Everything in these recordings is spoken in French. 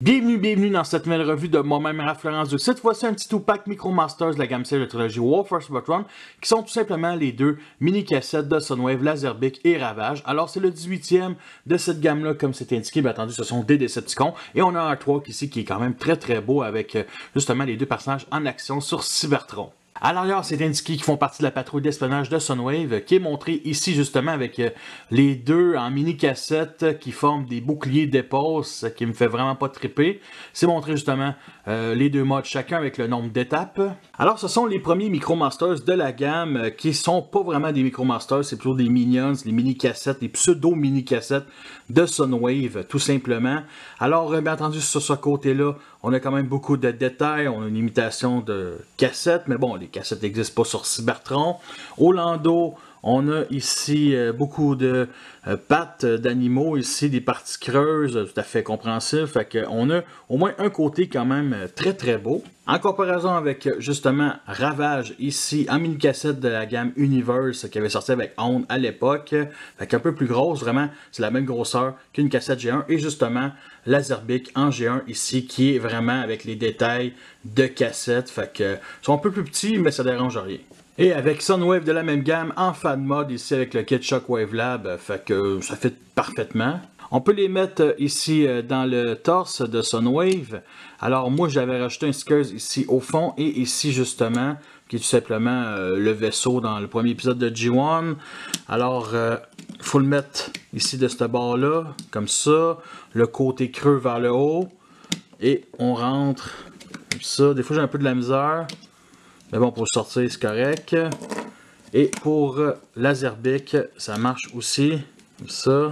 Bienvenue dans cette nouvelle revue de moi-même, Raph Florence Duc. Cette fois-ci, un petit 2-pack Micromasters de la gamme celle de trilogie War First Run, qui sont tout simplement les deux mini-cassettes de Sunwave, Laserbeak et Ravage. Alors, c'est le 18e de cette gamme-là, comme c'est indiqué. Bien entendu, ce sont des Decepticons. Et on a un artwork ici qui est quand même très beau avec justement les deux personnages en action sur Cybertron. À l'arrière, c'est indiqué qu'ils font partie de la patrouille d'espionnage de Sunwave, qui est montré ici justement avec les deux en mini-cassette qui forment des boucliers d'épaule, ce qui me fait vraiment pas triper. C'est montré justement les deux modes, chacun avec le nombre d'étapes. Alors, ce sont les premiers Micromasters de la gamme qui sont pas vraiment des Micromasters, c'est plutôt des Minions, les mini-cassettes, les pseudo-mini-cassettes de Sunwave, tout simplement. Alors, bien entendu, sur ce côté-là, on a quand même beaucoup de détails, on a une imitation de cassettes, mais bon, les cassettes n'existent pas sur Cybertron. Au landau, on a ici beaucoup de pattes d'animaux, ici des parties creuses, tout à fait compréhensible. Fait qu'on a au moins un côté quand même très beau. En comparaison avec justement Ravage, ici en mini-cassette de la gamme Universe qui avait sorti avec Onde à l'époque, fait qu'un peu plus grosse, vraiment, c'est la même grosseur qu'une cassette G1 et justement Laserbeak en G1 ici qui est vraiment avec les détails de cassette, fait que sont un peu plus petits mais ça dérange rien. Et avec Sunwave de la même gamme en fan mode ici avec le kit Shockwave Lab, fait que ça fit parfaitement. On peut les mettre ici dans le torse de Sunwave. Alors moi j'avais rajouté un sticker ici au fond et ici justement, qui est tout simplement le vaisseau dans le premier épisode de G1. Alors il faut le mettre ici de ce bord là, comme ça, le côté creux vers le haut. Et on rentre comme ça. Des fois j'ai un peu de la misère. Mais bon, pour le sortir, c'est correct. Et pour Laserbeak, ça marche aussi. Comme ça.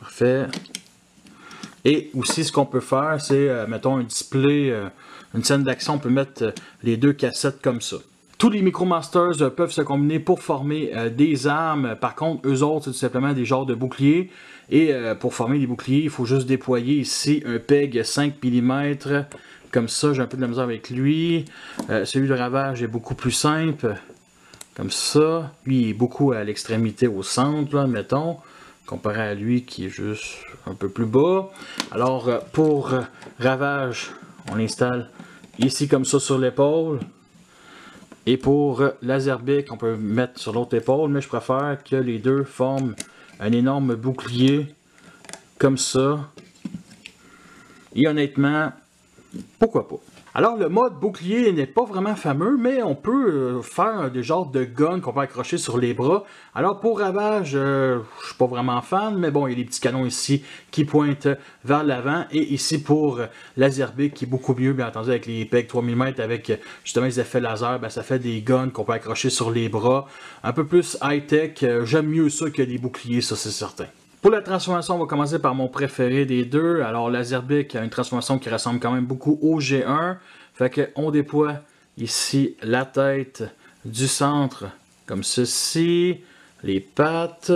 Parfait. Et aussi, ce qu'on peut faire, c'est, mettons, un display, une scène d'action, on peut mettre les deux cassettes comme ça. Tous les Micromasters peuvent se combiner pour former des armes. Par contre, eux autres, c'est tout simplement des genres de boucliers. Et pour former des boucliers, il faut juste déployer ici un PEG 5 mm. Comme ça, j'ai un peu de la misère avec lui. Celui de Ravage est beaucoup plus simple. Comme ça. Lui, il est beaucoup à l'extrémité au centre, là, mettons. Comparé à lui qui est juste un peu plus bas. Alors, pour Ravage, on l'installe ici comme ça sur l'épaule. Et pour Laserbeak, on peut mettre sur l'autre épaule. Mais je préfère que les deux forment un énorme bouclier. Comme ça. Et honnêtement, pourquoi pas? Alors le mode bouclier n'est pas vraiment fameux, mais on peut faire des genres de guns qu'on peut accrocher sur les bras. Alors pour Ravage, je suis pas vraiment fan, mais bon, il y a des petits canons ici qui pointent vers l'avant. Et ici pour Laserbeak qui est beaucoup mieux, bien entendu, avec les PEG 3 mm, avec justement les effets laser, ben, ça fait des guns qu'on peut accrocher sur les bras. Un peu plus high-tech, j'aime mieux ça que des boucliers, ça c'est certain. Pour la transformation, on va commencer par mon préféré des deux. Alors, Laserbeak a une transformation qui ressemble quand même beaucoup au G1. Fait qu'on déploie ici la tête du centre, comme ceci. Les pattes,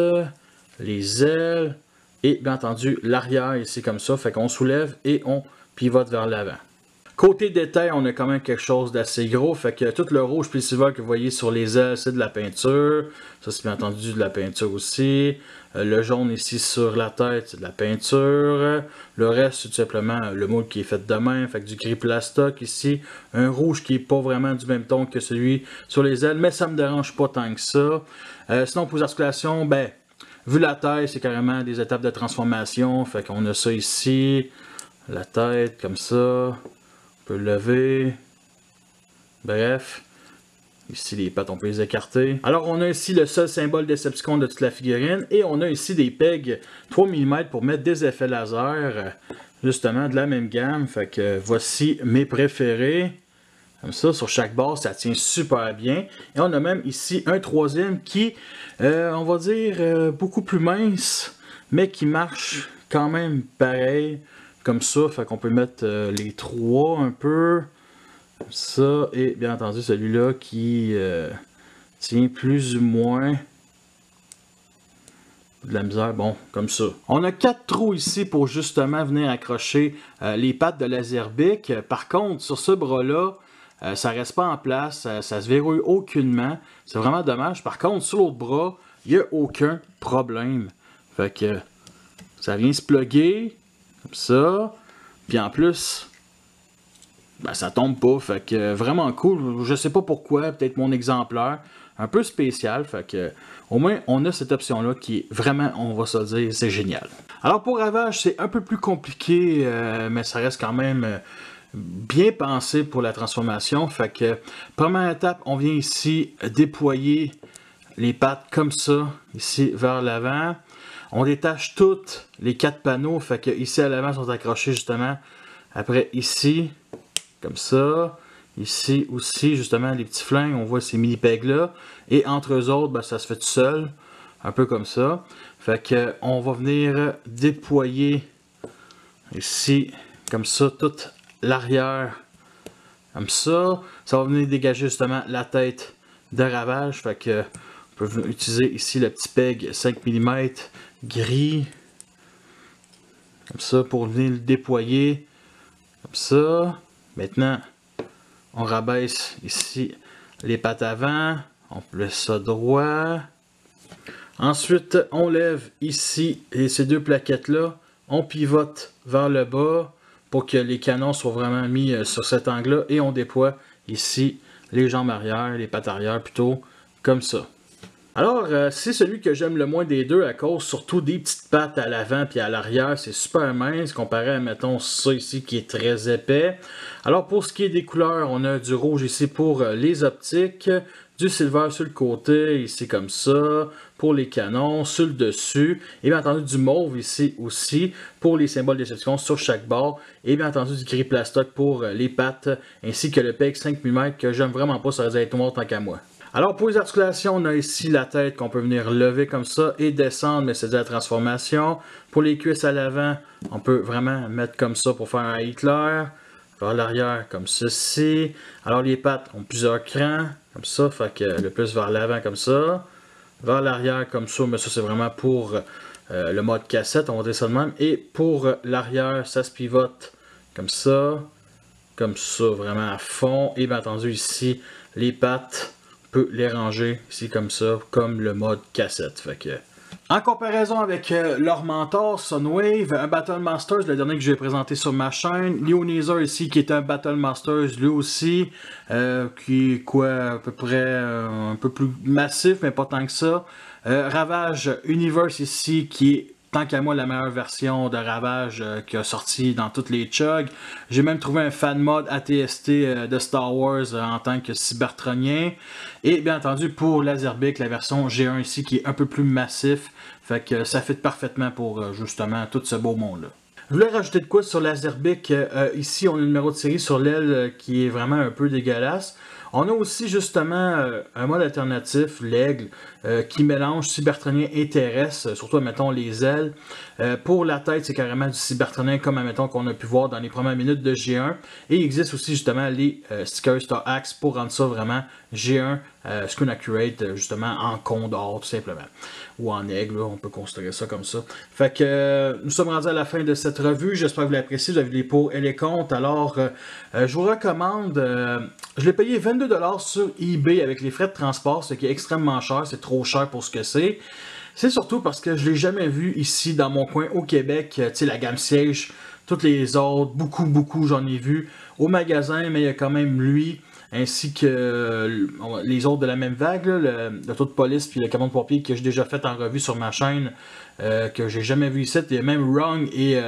les ailes et bien entendu l'arrière ici comme ça. Fait qu'on soulève et on pivote vers l'avant. Côté détail, on a quand même quelque chose d'assez gros. Fait que tout le rouge puis le silver que vous voyez sur les ailes, c'est de la peinture. Ça, c'est bien entendu de la peinture aussi. Le jaune ici sur la tête, c'est de la peinture. Le reste, c'est tout simplement le moule qui est fait de même. Fait que du gris plastoc ici. Un rouge qui n'est pas vraiment du même ton que celui sur les ailes. Mais ça me dérange pas tant que ça. Sinon, pour les articulations, ben, vu la taille, c'est carrément des étapes de transformation. Fait qu'on a ça ici. La tête, comme ça. On peut le lever. Bref. Ici, les pattes, on peut les écarter. Alors, on a ici le seul symbole Decepticon de toute la figurine. Et on a ici des PEG 3 mm pour mettre des effets laser. Justement, de la même gamme. Fait que voici mes préférés. Comme ça, sur chaque bord, ça tient super bien. Et on a même ici un troisième qui, on va dire, beaucoup plus mince. Mais qui marche quand même pareil. Comme ça, fait qu'on peut mettre les trois un peu. Comme ça, et bien entendu celui-là qui tient plus ou moins de la misère, bon, comme ça. On a 4 trous ici pour justement venir accrocher les pattes de Laserbeak. Par contre, sur ce bras-là, ça reste pas en place, ça se verrouille aucunement. C'est vraiment dommage. Par contre, sur l'autre bras, il n'y a aucun problème. Fait que ça vient se plugger, comme ça. Puis en plus, ben, ça tombe pas. Fait que vraiment cool. Je sais pas pourquoi, peut-être mon exemplaire. Un peu spécial. Fait que au moins, on a cette option-là qui est vraiment, on va se dire, c'est génial. Alors pour Ravage, c'est un peu plus compliqué, mais ça reste quand même bien pensé pour la transformation. Fait que première étape, on vient ici déployer les pattes comme ça, ici vers l'avant. On détache toutes les 4 panneaux, fait que ici à l'avant sont accrochés justement. Après ici, comme ça. Ici aussi, justement, les petits flingues, on voit ces mini pegs là. Et entre eux autres, ben, ça se fait tout seul. Un peu comme ça. Fait que on va venir déployer ici, comme ça, toute l'arrière. Comme ça. Ça va venir dégager justement la tête de Ravage. Fait que on peut utiliser ici le petit peg 5 mm gris. Comme ça, pour venir le déployer. Comme ça. Maintenant, on rabaisse ici les pattes avant. On laisse ça droit. Ensuite, on lève ici et ces deux plaquettes-là. On pivote vers le bas pour que les canons soient vraiment mis sur cet angle-là. Et on déploie ici les jambes arrière, les pattes arrière plutôt, comme ça. Alors, c'est celui que j'aime le moins des deux à cause surtout des petites pattes à l'avant puis à l'arrière. C'est super mince comparé à, mettons, ça ici qui est très épais. Alors, pour ce qui est des couleurs, on a du rouge ici pour les optiques, du silver sur le côté, ici comme ça, pour les canons, sur le dessus, et bien entendu du mauve ici aussi, pour les symboles d'exception sur chaque bord, et bien entendu du gris plastoc pour les pattes, ainsi que le PEG 5 mm que j'aime vraiment pas, ça va être noir tant qu'à moi. Alors pour les articulations, on a ici la tête qu'on peut venir lever comme ça et descendre, mais c'est de la transformation. Pour les cuisses à l'avant, on peut vraiment mettre comme ça pour faire un Hitler. Vers l'arrière comme ceci. Alors les pattes ont plusieurs crans, comme ça, fait que le plus vers l'avant comme ça. Vers l'arrière comme ça, mais ça c'est vraiment pour le mode cassette, on va dire ça de même. Et pour l'arrière, ça se pivote comme ça, vraiment à fond. Et bien entendu ici, les pattes, peut les ranger ici comme ça, comme le mode cassette. Fait que, en comparaison avec leur mentor Sunwave, un Battle Masters, le dernier que j'ai présenté sur ma chaîne, Leonezer ici qui est un Battle Masters lui aussi, qui est quoi à peu près un peu plus massif mais pas tant que ça. Ravage Universe ici qui est tant qu'à moi la meilleure version de Ravage qui a sorti dans toutes les chugs. J'ai même trouvé un fan mode ATST de Star Wars en tant que cybertronien. Et bien entendu pour Laserbeak, la version G1 ici qui est un peu plus massif. Fait que ça fit parfaitement pour justement tout ce beau monde là. Je voulais rajouter de quoi sur Laserbeak. Ici on a le numéro de série sur l'aile qui est vraiment un peu dégueulasse. On a aussi justement un mode alternatif, l'aigle, qui mélange cybertronien et terrestre, surtout mettons les ailes. Pour la tête, c'est carrément du cybertronien comme admettons qu'on a pu voir dans les premières minutes de G1. Et il existe aussi justement les stickers Star Axe pour rendre ça vraiment G1 Screen Accurate justement en condor tout simplement. Ou en aigle, là, on peut considérer ça comme ça. Fait que nous sommes rendus à la fin de cette revue. J'espère que vous l'appréciez. Vous avez les pour et les contre. Alors, je vous recommande. Je l'ai payé 22 $ sur eBay avec les frais de transport, ce qui est extrêmement cher. C'est trop cher pour ce que c'est. C'est surtout parce que je ne l'ai jamais vu ici dans mon coin au Québec. Tu sais, la gamme siège, toutes les autres, beaucoup j'en ai vu au magasin, mais il y a quand même lui, ainsi que les autres de la même vague, là, le taux de police puis le camion de pompier que j'ai déjà fait en revue sur ma chaîne, que j'ai jamais vu ici. Il y a même Wrong et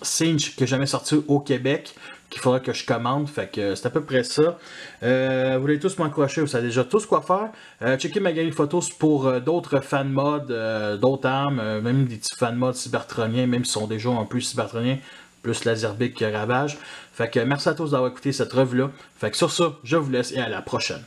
Cinch que j'ai jamais sorti au Québec, qu'il faudra que je commande, fait que c'est à peu près ça. Vous voulez tous m'encourager, vous savez déjà tous quoi faire. Checkez ma galerie de photos pour d'autres fan modes, d'autres armes, même des petits fan modes cybertroniens, même s'ils sont déjà un peu cybertroniens, plus Laserbeak que Ravage. Fait que merci à tous d'avoir écouté cette revue-là. Fait que sur ça, je vous laisse et à la prochaine.